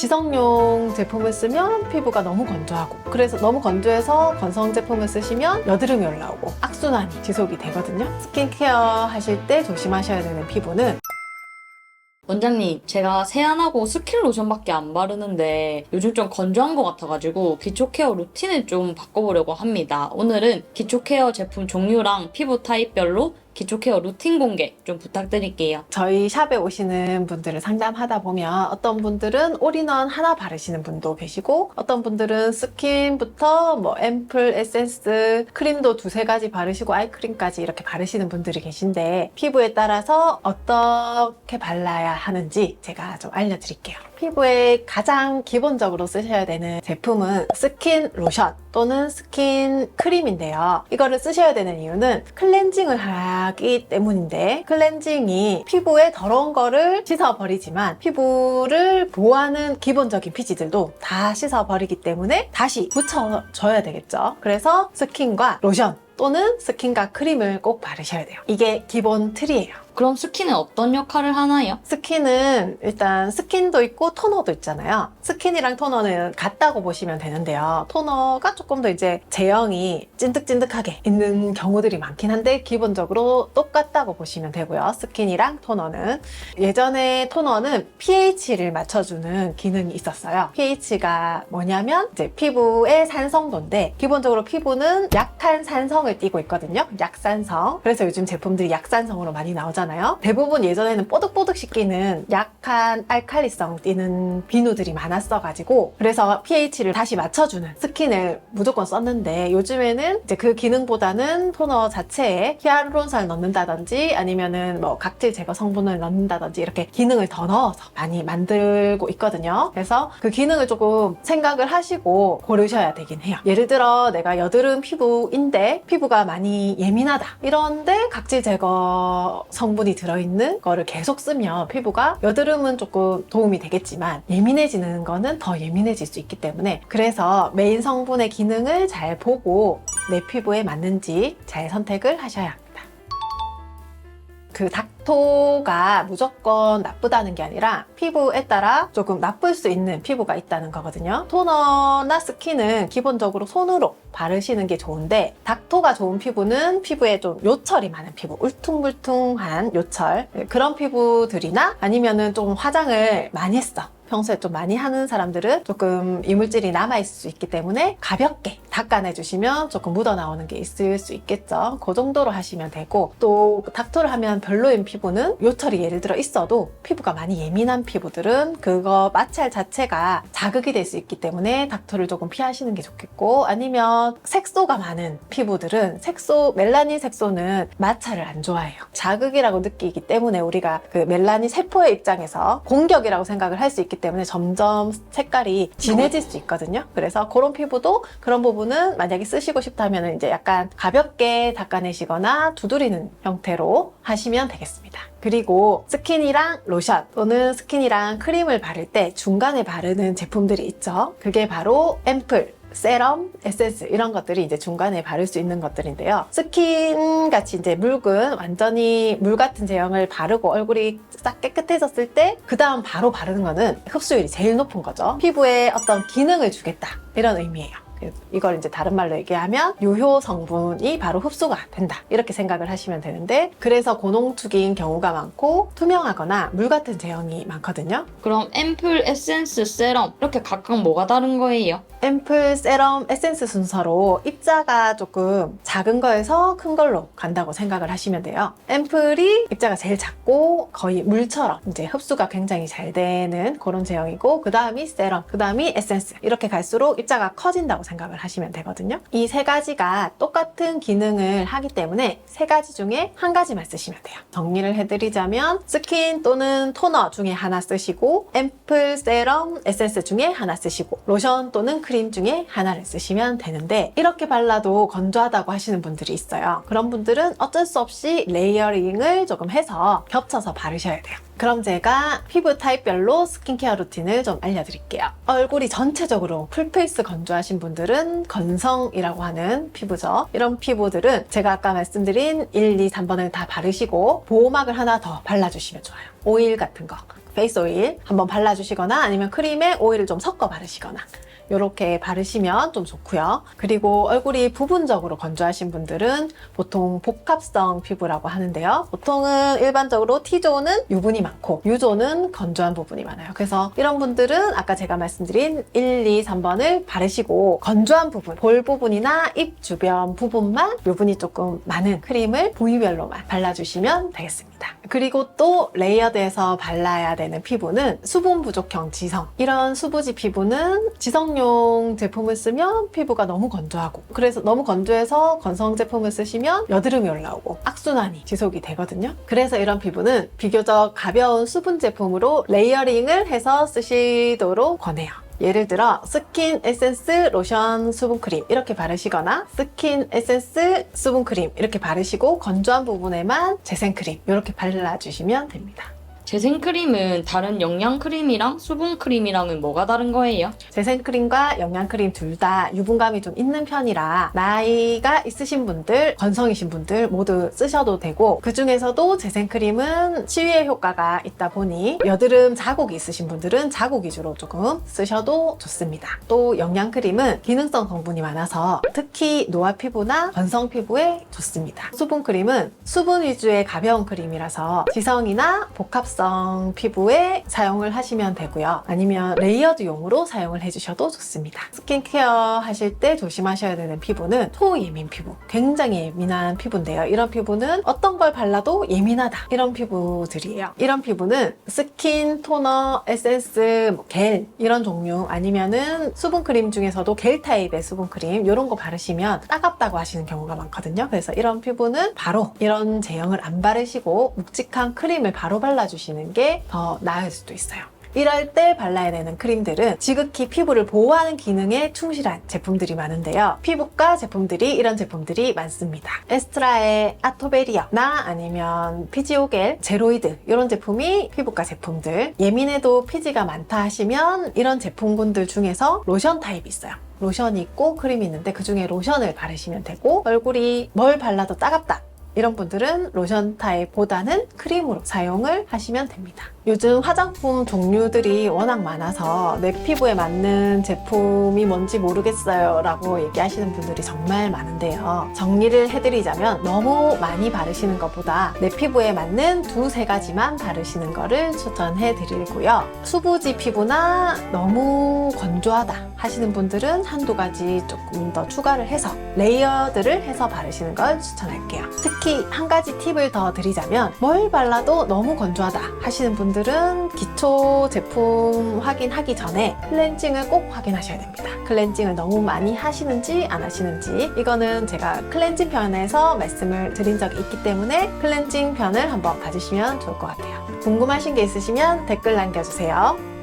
지성용 제품을 쓰면 피부가 너무 건조하고, 그래서 너무 건조해서 건성 제품을 쓰시면 여드름이 올라오고 악순환이 지속이 되거든요. 스킨케어 하실 때 조심하셔야 되는 피부는 원장님, 제가 세안하고 스킨 로션밖에 안 바르는데 요즘 좀 건조한 것 같아가지고 기초 케어 루틴을 좀 바꿔보려고 합니다. 오늘은 기초 케어 제품 종류랑 피부 타입별로 기초 케어 루틴 공개 좀 부탁드릴게요. 저희 샵에 오시는 분들을 상담하다 보면 어떤 분들은 올인원 하나 바르시는 분도 계시고, 어떤 분들은 스킨부터 뭐 앰플, 에센스, 크림도 두세 가지 바르시고 아이크림까지 이렇게 바르시는 분들이 계신데, 피부에 따라서 어떻게 발라야 하는지 제가 좀 알려드릴게요. 피부에 가장 기본적으로 쓰셔야 되는 제품은 스킨 로션 또는 스킨 크림인데요. 이거를 쓰셔야 되는 이유는 클렌징을 하기 때문인데, 클렌징이 피부에 더러운 거를 씻어버리지만 피부를 보호하는 기본적인 피지들도 다 씻어버리기 때문에 다시 묻혀줘야 되겠죠. 그래서 스킨과 로션 또는 스킨과 크림을 꼭 바르셔야 돼요. 이게 기본 틀이에요. 그럼 스킨은 어떤 역할을 하나요? 스킨은 일단 스킨도 있고 토너도 있잖아요. 스킨이랑 토너는 같다고 보시면 되는데요. 토너가 조금 더 이제 제형이 찐득찐득하게 있는 경우들이 많긴 한데, 기본적으로 똑같다고 보시면 되고요. 스킨이랑 토너는. 예전에 토너는 pH를 맞춰주는 기능이 있었어요. pH가 뭐냐면 이제 피부의 산성도인데, 기본적으로 피부는 약한 산성을 띠고 있거든요. 약산성. 그래서 요즘 제품들이 약산성으로 많이 나오잖아요. 대부분 예전에는 뽀득뽀득 씻기는 약한 알칼리성 띠는 비누들이 많았어가지고, 그래서 pH를 다시 맞춰주는 스킨을 무조건 썼는데, 요즘에는 이제 그 기능보다는 토너 자체에 히알루론산을 넣는다든지 아니면은 뭐 각질 제거 성분을 넣는다든지 이렇게 기능을 더 넣어서 많이 만들고 있거든요. 그래서 그 기능을 조금 생각을 하시고 고르셔야 되긴 해요. 예를 들어 내가 여드름 피부인데 피부가 많이 예민하다, 이런데 각질 제거 성분이 들어있는 거를 계속 쓰면 피부가, 여드름은 조금 도움이 되겠지만 예민해지는 거는 더 예민해질 수 있기 때문에, 그래서 메인 성분의 기능을 잘 보고 내 피부에 맞는지 잘 선택을 하셔야 합니다. 그 닥토가 무조건 나쁘다는 게 아니라 피부에 따라 조금 나쁠 수 있는 피부가 있다는 거거든요. 토너나 스킨은 기본적으로 손으로 바르시는 게 좋은데, 닥토가 좋은 피부는 피부에 좀 요철이 많은 피부, 울퉁불퉁한 요철, 그런 피부들이나 아니면은 좀 화장을 많이 했어, 평소에 좀 많이 하는 사람들은 조금 이물질이 남아있을 수 있기 때문에 가볍게 닦아내주시면 조금 묻어나오는 게 있을 수 있겠죠. 그 정도로 하시면 되고, 또 닥토를 하면 별로인 피부는 요철이 예를 들어 있어도 피부가 많이 예민한 피부들은 그거 마찰 자체가 자극이 될 수 있기 때문에 닥토를 조금 피하시는 게 좋겠고, 아니면 색소가 많은 피부들은 멜라닌 색소는 마찰을 안 좋아해요. 자극이라고 느끼기 때문에 우리가 그 멜라닌 세포의 입장에서 공격이라고 생각을 할 수 있기 때문에 점점 색깔이 진해질 수 있거든요. 그래서 그런 피부도, 그런 부분은 만약에 쓰시고 싶다면 이제 약간 가볍게 닦아내시거나 두드리는 형태로 하시면 되겠습니다. 그리고 스킨이랑 로션 또는 스킨이랑 크림을 바를 때 중간에 바르는 제품들이 있죠. 그게 바로 앰플, 세럼, 에센스, 이런 것들이 이제 중간에 바를 수 있는 것들인데요. 스킨 같이 이제 묽은, 완전히 물 같은 제형을 바르고 얼굴이 싹 깨끗해졌을 때 그 다음 바로 바르는 거는 흡수율이 제일 높은 거죠. 피부에 어떤 기능을 주겠다, 이런 의미예요. 이걸 이제 다른 말로 얘기하면 유효 성분이 바로 흡수가 된다, 이렇게 생각을 하시면 되는데, 그래서 고농축인 경우가 많고 투명하거나 물 같은 제형이 많거든요. 그럼 앰플, 에센스, 세럼 이렇게 각각 뭐가 다른 거예요? 앰플, 세럼, 에센스 순서로 입자가 조금 작은 거에서 큰 걸로 간다고 생각을 하시면 돼요. 앰플이 입자가 제일 작고 거의 물처럼 이제 흡수가 굉장히 잘 되는 그런 제형이고, 그 다음이 세럼, 그 다음이 에센스, 이렇게 갈수록 입자가 커진다고 생각을 하시면 되거든요. 이 세 가지가 똑같은 기능을 하기 때문에 세 가지 중에 한 가지만 쓰시면 돼요. 정리를 해드리자면 스킨 또는 토너 중에 하나 쓰시고, 앰플, 세럼, 에센스 중에 하나 쓰시고, 로션 또는 크림 중에 하나를 쓰시면 되는데, 이렇게 발라도 건조하다고 하시는 분들이 있어요. 그런 분들은 어쩔 수 없이 레이어링을 조금 해서 겹쳐서 바르셔야 돼요. 그럼 제가 피부 타입별로 스킨케어 루틴을 좀 알려드릴게요. 얼굴이 전체적으로 풀페이스 건조하신 분들은 건성이라고 하는 피부죠. 이런 피부들은 제가 아까 말씀드린 1, 2, 3번을 다 바르시고 보호막을 하나 더 발라주시면 좋아요. 오일 같은 거, 페이스 오일 한번 발라주시거나 아니면 크림에 오일을 좀 섞어 바르시거나 이렇게 바르시면 좀 좋고요. 그리고 얼굴이 부분적으로 건조하신 분들은 보통 복합성 피부라고 하는데요. 보통은 일반적으로 T존은 유분이 많고 U존은 건조한 부분이 많아요. 그래서 이런 분들은 아까 제가 말씀드린 1, 2, 3번을 바르시고 건조한 부분, 볼 부분이나 입 주변 부분만 유분이 조금 많은 크림을 부위별로만 발라주시면 되겠습니다. 그리고 또 레이어드해서 발라야 되는 피부는 수분 부족형 지성. 이런 수부지 피부는 지성용 제품을 쓰면 피부가 너무 건조하고, 그래서 너무 건조해서 건성 제품을 쓰시면 여드름이 올라오고 악순환이 지속이 되거든요. 그래서 이런 피부는 비교적 가벼운 수분 제품으로 레이어링을 해서 쓰시도록 권해요. 예를 들어 스킨 에센스 로션 수분크림 이렇게 바르시거나 스킨 에센스 수분크림 이렇게 바르시고 건조한 부분에만 재생크림 이렇게 발라주시면 됩니다. 재생크림은 다른 영양크림이랑 수분크림이랑은 뭐가 다른 거예요? 재생크림과 영양크림 둘 다 유분감이 좀 있는 편이라 나이가 있으신 분들, 건성이신 분들 모두 쓰셔도 되고, 그 중에서도 재생크림은 치유의 효과가 있다 보니 여드름 자국이 있으신 분들은 자국 위주로 조금 쓰셔도 좋습니다. 또 영양크림은 기능성 성분이 많아서 특히 노화 피부나 건성 피부에 좋습니다. 수분크림은 수분 위주의 가벼운 크림이라서 지성이나 복합성 피부에 사용을 하시면 되고요. 아니면 레이어드용으로 사용을 해주셔도 좋습니다. 스킨케어 하실 때 조심하셔야 되는 피부는 초예민 피부. 굉장히 예민한 피부인데요. 이런 피부는 어떤 걸 발라도 예민하다. 이런 피부들이에요. 이런 피부는 스킨, 토너, 에센스, 겔 이런 종류 아니면은 수분크림 중에서도 겔 타입의 수분크림 이런 거 바르시면 따갑다고 하시는 경우가 많거든요. 그래서 이런 피부는 바로 이런 제형을 안 바르시고 묵직한 크림을 바로 발라주시면 게 더 나을 수도 있어요. 이럴 때 발라야 되는 크림들은 지극히 피부를 보호하는 기능에 충실한 제품들이 많은데요. 피부과 제품들이 이런 제품들이 많습니다. 에스트라의 아토베리아나 아니면 피지오겔, 제로이드 이런 제품이 피부과 제품들. 예민해도 피지가 많다 하시면 이런 제품군들 중에서 로션 타입이 있어요. 로션이 있고 크림이 있는데 그 중에 로션을 바르시면 되고, 얼굴이 뭘 발라도 따갑다 이런 분들은 로션 타입보다는 크림으로 사용을 하시면 됩니다. 요즘 화장품 종류들이 워낙 많아서 내 피부에 맞는 제품이 뭔지 모르겠어요 라고 얘기하시는 분들이 정말 많은데요. 정리를 해드리자면 너무 많이 바르시는 것보다 내 피부에 맞는 두세 가지만 바르시는 거를 추천해 드리고요. 수부지 피부나 너무 건조하다 하시는 분들은 한두 가지 조금 더 추가를 해서 레이어드를 해서 바르시는 걸 추천할게요. 특히 한 가지 팁을 더 드리자면 뭘 발라도 너무 건조하다 하시는 분들은 기초 제품 확인하기 전에 클렌징을 꼭 확인하셔야 됩니다. 클렌징을 너무 많이 하시는지 안 하시는지, 이거는 제가 클렌징 편에서 말씀을 드린 적이 있기 때문에 클렌징 편을 한번 봐주시면 좋을 것 같아요. 궁금하신 게 있으시면 댓글 남겨주세요.